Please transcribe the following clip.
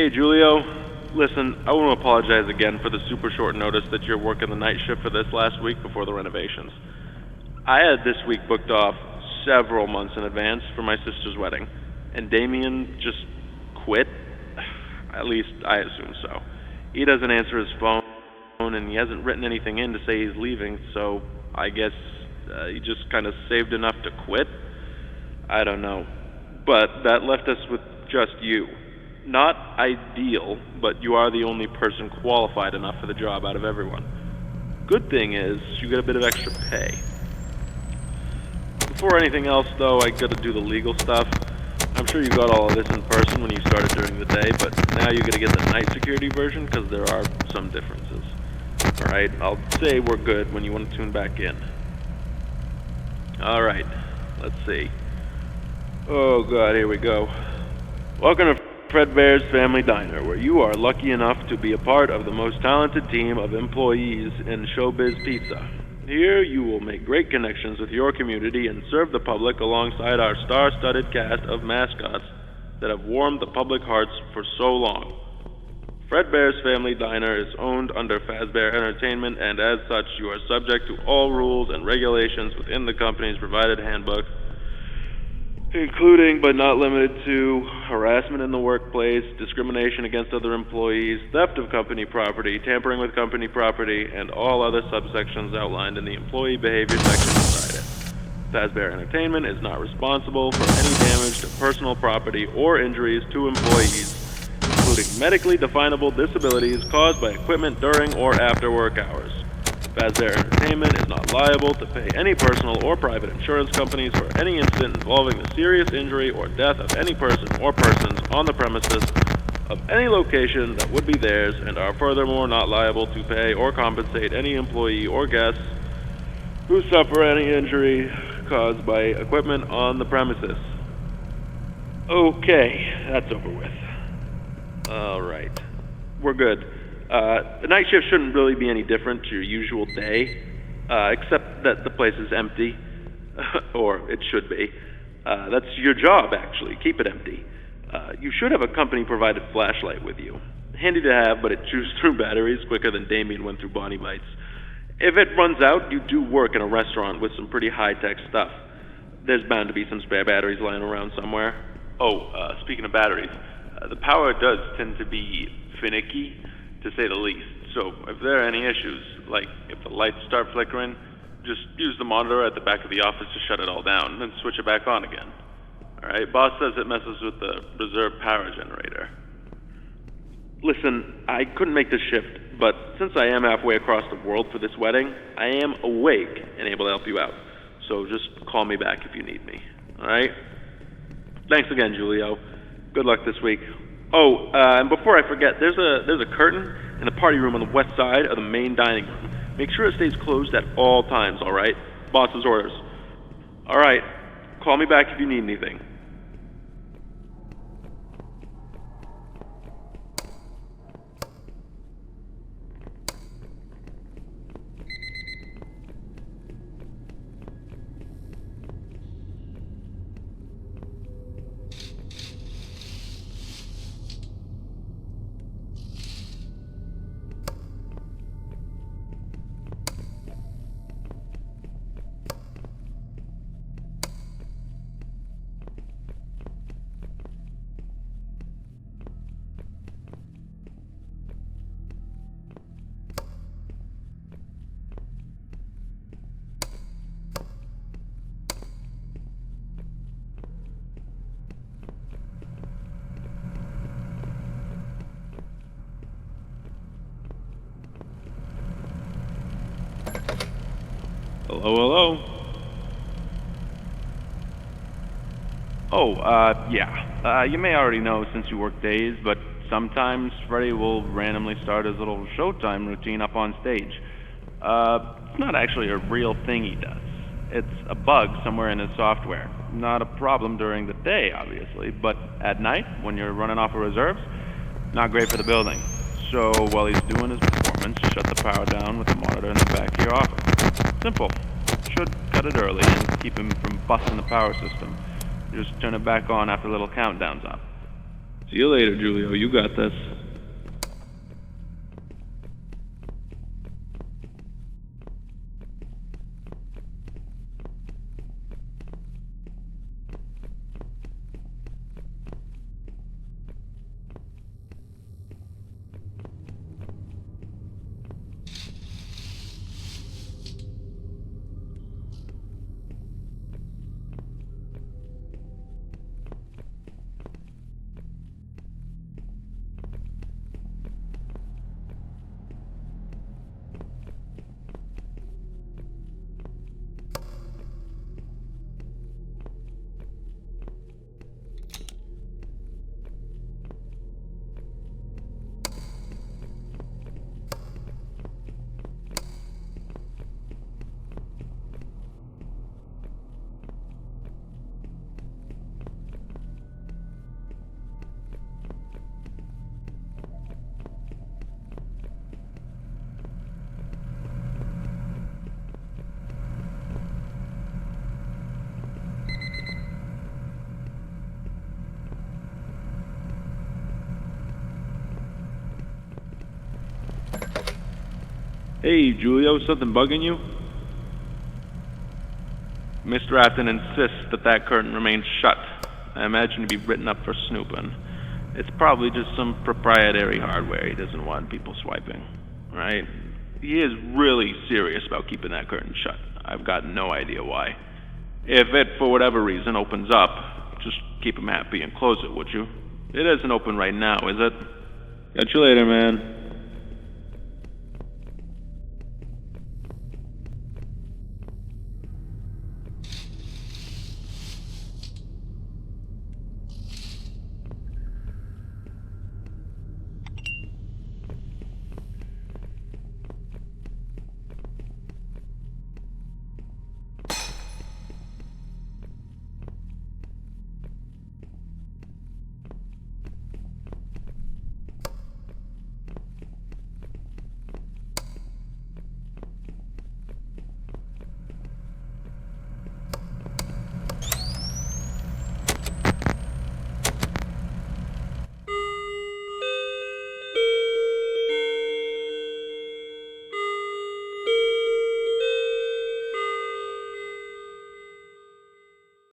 Hey, Julio. Listen, I want to apologize again for the super short notice that you're working the night shift for this last week before the renovations. I had this week booked off several months in advance for my sister's wedding, and Damien just quit. At least I assume so. He doesn't answer his phone, and he hasn't written anything in to say he's leaving, so I guess he just kind of saved enough to quit. I don't know. But that left us with just you. Not ideal, but you are the only person qualified enough for the job out of everyone. Good thing is, you get a bit of extra pay. Before anything else, though, I gotta do the legal stuff. I'm sure you got all of this in person when you started during the day, but now you gotta get the night security version because there are some differences. Alright, I'll say we're good when you want to tune back in. Alright, let's see. Oh god, here we go. Welcome to Fredbear's Family Diner, where you are lucky enough to be a part of the most talented team of employees in Showbiz Pizza. Here you will make great connections with your community and serve the public alongside our star-studded cast of mascots that have warmed the public hearts for so long. Fredbear's Family Diner is owned under Fazbear Entertainment, and as such you are subject to all rules and regulations within the company's provided handbook, including but not limited to harassment in the workplace, discrimination against other employees, theft of company property, tampering with company property, and all other subsections outlined in the employee behavior section beside it. Fazbear Entertainment is not responsible for any damage to personal property or injuries to employees, including medically definable disabilities caused by equipment during or after work hours. Fazbear Entertainment is not liable to pay any personal or private insurance companies for any incident involving the serious injury or death of any person or persons on the premises of any location that would be theirs, and are furthermore not liable to pay or compensate any employee or guests who suffer any injury caused by equipment on the premises. Okay, that's over with. Alright, we're good. The night shift shouldn't really be any different to your usual day, except that the place is empty. Or it should be. That's your job, actually. Keep it empty. You should have a company-provided flashlight with you. Handy to have, but it chews through batteries quicker than Damien went through Bonnie Bites. If it runs out, you do work in a restaurant with some pretty high-tech stuff. There's bound to be some spare batteries lying around somewhere. Oh, speaking of batteries, the power does tend to be finicky, to say the least. So if there are any issues, like if the lights start flickering, just use the monitor at the back of the office to shut it all down, then switch it back on again. Alright, boss says it messes with the reserve power generator. Listen, I couldn't make this shift, but since I am halfway across the world for this wedding, I am awake and able to help you out. So just call me back if you need me. Alright? Thanks again, Julio. Good luck this week. Oh, and before I forget, there's a curtain in the party room on the west side of the main dining room. Make sure it stays closed at all times, alright? Boss's orders. Alright, call me back if you need anything. Hello, hello. Oh, yeah. You may already know since you work days, but sometimes Freddy will randomly start his little showtime routine up on stage. It's not actually a real thing he does. It's a bug somewhere in his software. Not a problem during the day, obviously, but at night, when you're running off of reserves, not great for the building. So while he's doing his performance, shut the power down with the monitor in the back of your office. Simple. Should cut it early and keep him from busting the power system. Just turn it back on after the little countdown's up. See you later, Julio. You got this. Hey, Julio, something bugging you? Mr. Afton insists that curtain remains shut. I imagine he'd be written up for snooping. It's probably just some proprietary hardware he doesn't want people swiping, right? He is really serious about keeping that curtain shut. I've got no idea why. If it, for whatever reason, opens up, just keep him happy and close it, would you? It isn't open right now, is it? Catch you later, man.